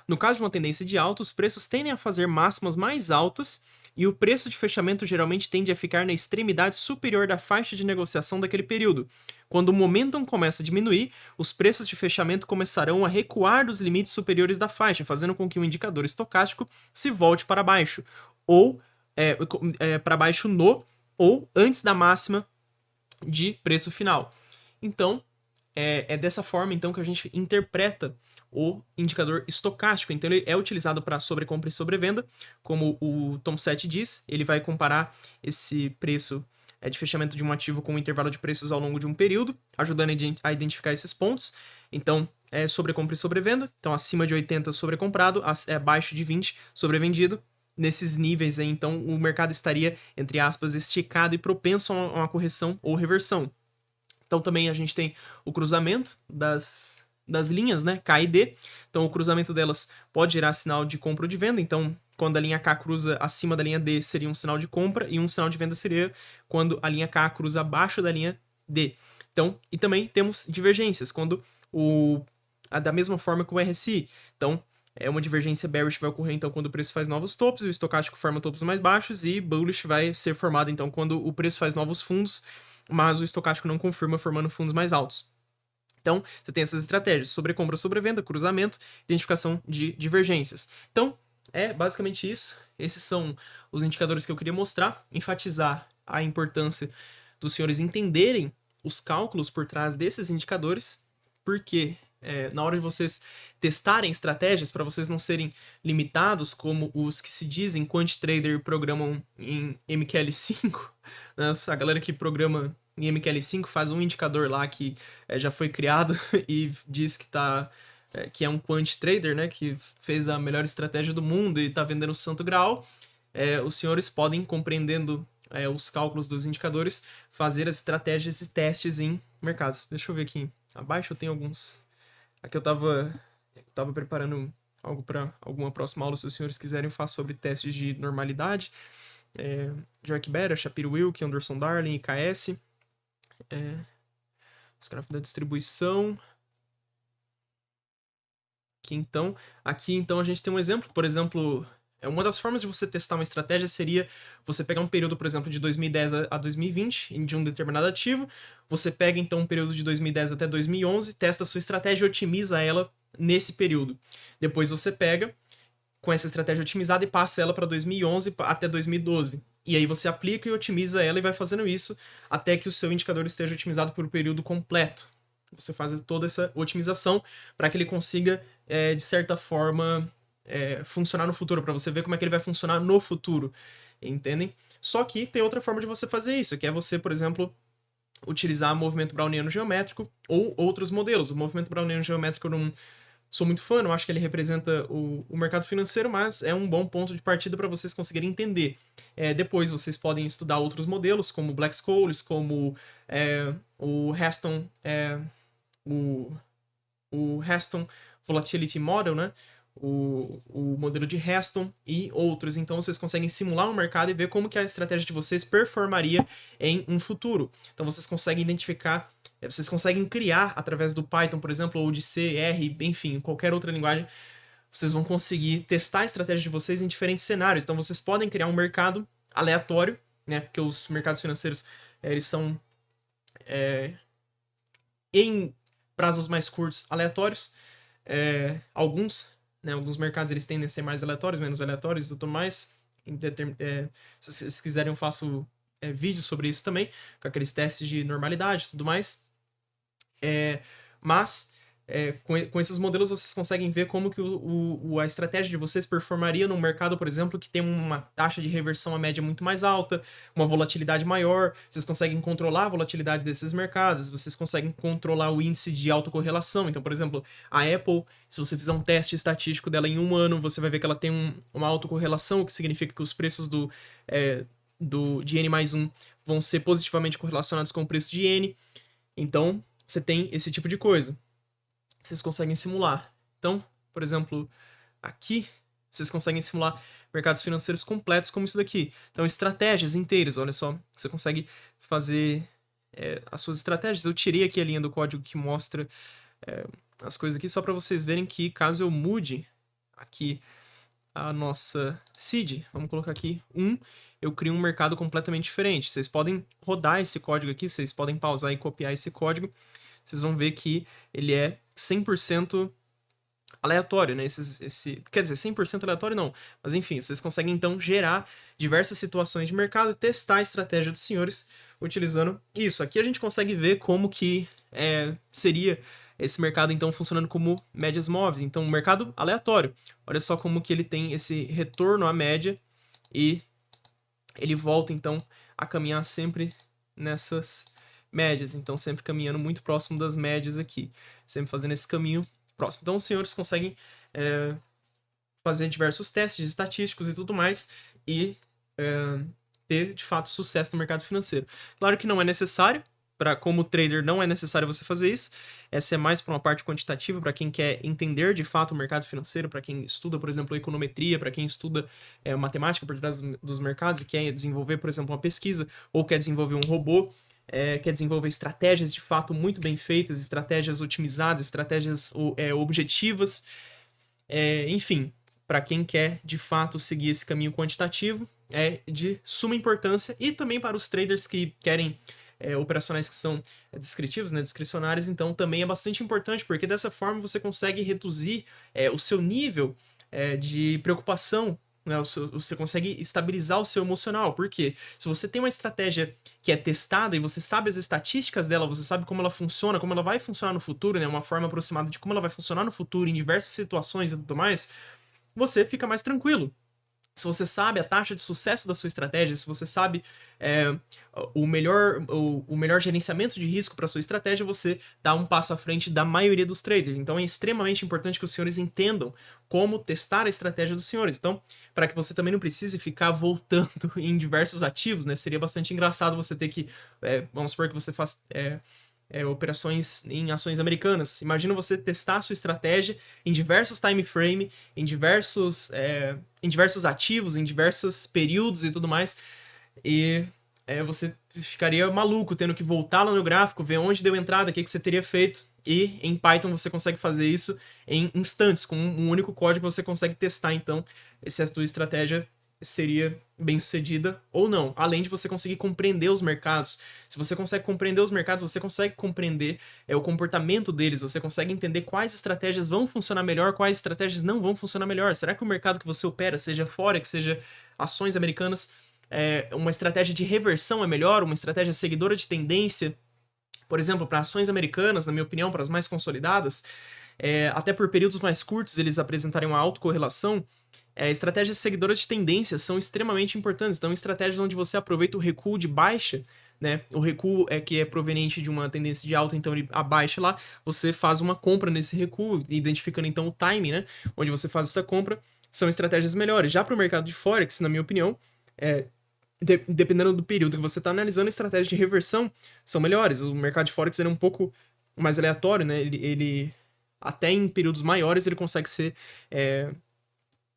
No caso de uma tendência de alta, os preços tendem a fazer máximas mais altas e o preço de fechamento geralmente tende a ficar na extremidade superior da faixa de negociação daquele período. Quando o momentum começa a diminuir, os preços de fechamento começarão a recuar dos limites superiores da faixa, fazendo com que o indicador estocástico se volte para baixo, ou para baixo no ou antes da máxima de preço final. Então, é dessa forma então que a gente interpreta o indicador estocástico. Então, ele é utilizado para sobrecompra e sobrevenda, como o Tom Sett diz. Ele vai comparar esse preço de fechamento de um ativo com o intervalo de preços ao longo de um período, ajudando a identificar esses pontos. Então, sobrecompra e sobrevenda. Então, acima de 80 sobrecomprado, abaixo de 20 sobrevendido. Nesses níveis aí, então, o mercado estaria, entre aspas, esticado e propenso a uma correção ou reversão. Então, também a gente tem o cruzamento das linhas, né, K e D. Então, o cruzamento delas pode gerar sinal de compra ou de venda. Então, quando a linha K cruza acima da linha D, seria um sinal de compra, e um sinal de venda seria quando a linha K cruza abaixo da linha D. Então, e também temos divergências, quando da mesma forma que o RSI. Então, uma divergência bearish vai ocorrer então quando o preço faz novos topos, e o estocástico forma topos mais baixos, e bullish vai ser formado então quando o preço faz novos fundos, mas o estocástico não confirma, formando fundos mais altos. Então, você tem essas estratégias: sobrecompra, sobrevenda, cruzamento, identificação de divergências. Então, é basicamente isso. Esses são os indicadores que eu queria mostrar, enfatizar a importância dos senhores entenderem os cálculos por trás desses indicadores, porque na hora de vocês testarem estratégias, para vocês não serem limitados como os que se dizem quant trader e programam em MQL5, A galera que programa em MQL5 faz um indicador lá que já foi criado e diz que é um quant trader, né, que fez a melhor estratégia do mundo e está vendendo o santo graal. Os senhores podem, compreendendo os cálculos dos indicadores, fazer as estratégias e testes em mercados. Deixa eu ver aqui. Abaixo eu tenho alguns. Aqui eu tava preparando algo para alguma próxima aula, se os senhores quiserem, eu faço sobre testes de normalidade. Jack Bera, Shapiro Wilk, Anderson Darling, IKS. Os gráficos da distribuição. Aqui então a gente tem um exemplo, por exemplo, uma das formas de você testar uma estratégia seria você pegar um período, por exemplo, de 2010 a 2020 de um determinado ativo, você pega então um período de 2010 até 2011, testa a sua estratégia e otimiza ela nesse período. Depois você pega com essa estratégia otimizada e passa ela para 2011 até 2012. E aí você aplica e otimiza ela e vai fazendo isso até que o seu indicador esteja otimizado por um período completo. Você faz toda essa otimização para que ele consiga, de certa forma, funcionar no futuro, para você ver como é que ele vai funcionar no futuro, entendem? Só que tem outra forma de você fazer isso, que é você, por exemplo, utilizar movimento browniano geométrico ou outros modelos. O movimento browniano geométrico eu não sou muito fã, não acho que ele representa o mercado financeiro, mas é um bom ponto de partida para vocês conseguirem entender. Depois vocês podem estudar outros modelos, como Black-Scholes, como o Heston, o Heston Volatility Model, né? O modelo de Heston e outros. Então vocês conseguem simular um mercado e ver como que a estratégia de vocês performaria em um futuro. Então vocês conseguem identificar, vocês conseguem criar através do Python, por exemplo, ou de C, R, enfim, qualquer outra linguagem, vocês vão conseguir testar a estratégia de vocês em diferentes cenários. Então vocês podem criar um mercado aleatório, né? Porque os mercados financeiros, eles são em prazos mais curtos aleatórios. Alguns mercados eles tendem a ser mais aleatórios, menos aleatórios e tudo mais. Se vocês quiserem, eu faço vídeos sobre isso também, com aqueles testes de normalidade e tudo mais. Mas com esses modelos vocês conseguem ver como que a estratégia de vocês performaria num mercado, por exemplo, que tem uma taxa de reversão à média muito mais alta, uma volatilidade maior, vocês conseguem controlar a volatilidade desses mercados, vocês conseguem controlar o índice de autocorrelação. Então, por exemplo, a Apple, se você fizer um teste estatístico dela em um ano, você vai ver que ela tem uma autocorrelação, o que significa que os preços de N+1 vão ser positivamente correlacionados com o preço de N. Então, você tem esse tipo de coisa. Vocês conseguem simular. Então, por exemplo, aqui, vocês conseguem simular mercados financeiros completos como isso daqui. Então, estratégias inteiras, olha só. Você consegue fazer as suas estratégias. Eu tirei aqui a linha do código que mostra as coisas aqui, só para vocês verem que caso eu mude aqui a nossa seed, vamos colocar aqui 1, eu crio um mercado completamente diferente. Vocês podem rodar esse código aqui, vocês podem pausar e copiar esse código. Vocês vão ver que ele é 100% aleatório, né? Quer dizer, 100% aleatório não. Mas enfim, vocês conseguem então gerar diversas situações de mercado e testar a estratégia dos senhores utilizando isso. Aqui a gente consegue ver como que seria esse mercado então funcionando como médias móveis. Então, um mercado aleatório. Olha só como que ele tem esse retorno à média e ele volta então a caminhar sempre nessas médias, então sempre caminhando muito próximo das médias aqui, sempre fazendo esse caminho próximo. Então os senhores conseguem fazer diversos testes estatísticos e tudo mais e ter de fato sucesso no mercado financeiro. Claro que não é necessário, como trader não é necessário você fazer isso, essa é mais para uma parte quantitativa, para quem quer entender de fato o mercado financeiro, para quem estuda, por exemplo, econometria, para quem estuda matemática por trás dos mercados e quer desenvolver, por exemplo, uma pesquisa, ou quer desenvolver um robô, quer desenvolver estratégias de fato muito bem feitas, estratégias otimizadas, estratégias objetivas, enfim, para quem quer de fato seguir esse caminho quantitativo, é de suma importância, e também para os traders que querem operacionais que são descritivos, né, discricionários, então também é bastante importante, porque dessa forma você consegue reduzir o seu nível de preocupação, né, você consegue estabilizar o seu emocional, porque se você tem uma estratégia que é testada e você sabe as estatísticas dela, você sabe como ela funciona, como ela vai funcionar no futuro, né, uma forma aproximada de como ela vai funcionar no futuro em diversas situações e tudo mais, você fica mais tranquilo. se você sabe a taxa de sucesso da sua estratégia, se você sabe é, o melhor gerenciamento de risco para sua estratégia, você dá um passo à frente da maioria dos traders. Então é extremamente importante que os senhores entendam como testar a estratégia dos senhores. Então, para que você também não precise ficar voltando em diversos ativos, né? Seria bastante engraçado você ter que, vamos supor que você faz operações em ações americanas. Imagina você testar a sua estratégia em diversos time frame, em diversos ativos, em diversos períodos e tudo mais, e você ficaria maluco tendo que voltar lá no gráfico, ver onde deu entrada, o que você teria feito. E em Python você consegue fazer isso em instantes, com um único código você consegue testar, então, se a sua estratégia seria bem sucedida ou não. Além de você conseguir compreender os mercados. Se você consegue compreender os mercados, você consegue compreender o comportamento deles, você consegue entender quais estratégias vão funcionar melhor, quais estratégias não vão funcionar melhor. Será que o mercado que você opera, seja Forex, seja ações americanas, uma estratégia de reversão é melhor, uma estratégia seguidora de tendência? Por exemplo, para ações americanas, na minha opinião, para as mais consolidadas, até por períodos mais curtos eles apresentarem uma autocorrelação, estratégias seguidoras de tendências são extremamente importantes. Então, estratégias onde você aproveita o recuo de baixa, né? O recuo que é proveniente de uma tendência de alta, então ele abaixa lá, você faz uma compra nesse recuo, identificando então o time, né? Onde você faz essa compra, são estratégias melhores. Já para o mercado de Forex, na minha opinião, dependendo do período que você está analisando, estratégias de reversão são melhores. O mercado de Forex ele é um pouco mais aleatório, né? Ele até em períodos maiores ele consegue ser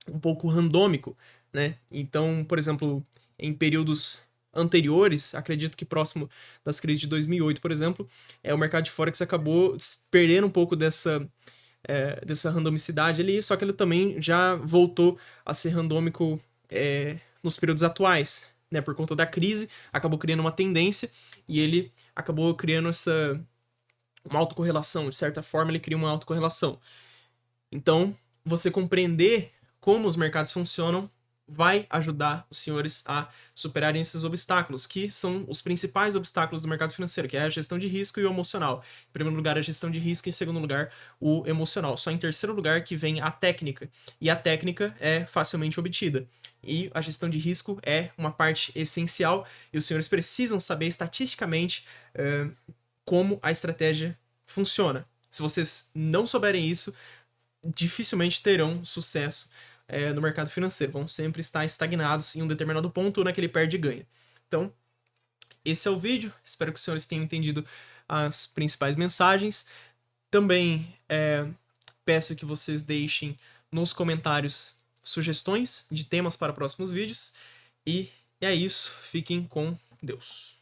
um pouco randômico, né? Então, por exemplo, em períodos anteriores, acredito que próximo das crises de 2008, por exemplo, o mercado de Forex acabou perdendo um pouco dessa randomicidade ali, só que ele também já voltou a ser randômico nos períodos atuais, né? Por conta da crise, acabou criando uma tendência e ele acabou criando uma autocorrelação, de certa forma ele cria uma autocorrelação. Então, você compreender como os mercados funcionam vai ajudar os senhores a superarem esses obstáculos, que são os principais obstáculos do mercado financeiro, que é a gestão de risco e o emocional. Em primeiro lugar, a gestão de risco, em segundo lugar, o emocional. Só em terceiro lugar que vem a técnica, e a técnica é facilmente obtida. E a gestão de risco é uma parte essencial, e os senhores precisam saber estatisticamente como a estratégia funciona. Se vocês não souberem isso, dificilmente terão sucesso no mercado financeiro. Vão sempre estar estagnados em um determinado ponto naquele perde e ganha. Então, esse é o vídeo. Espero que os senhores tenham entendido as principais mensagens. Também peço que vocês deixem nos comentários sugestões de temas para próximos vídeos. E é isso. Fiquem com Deus.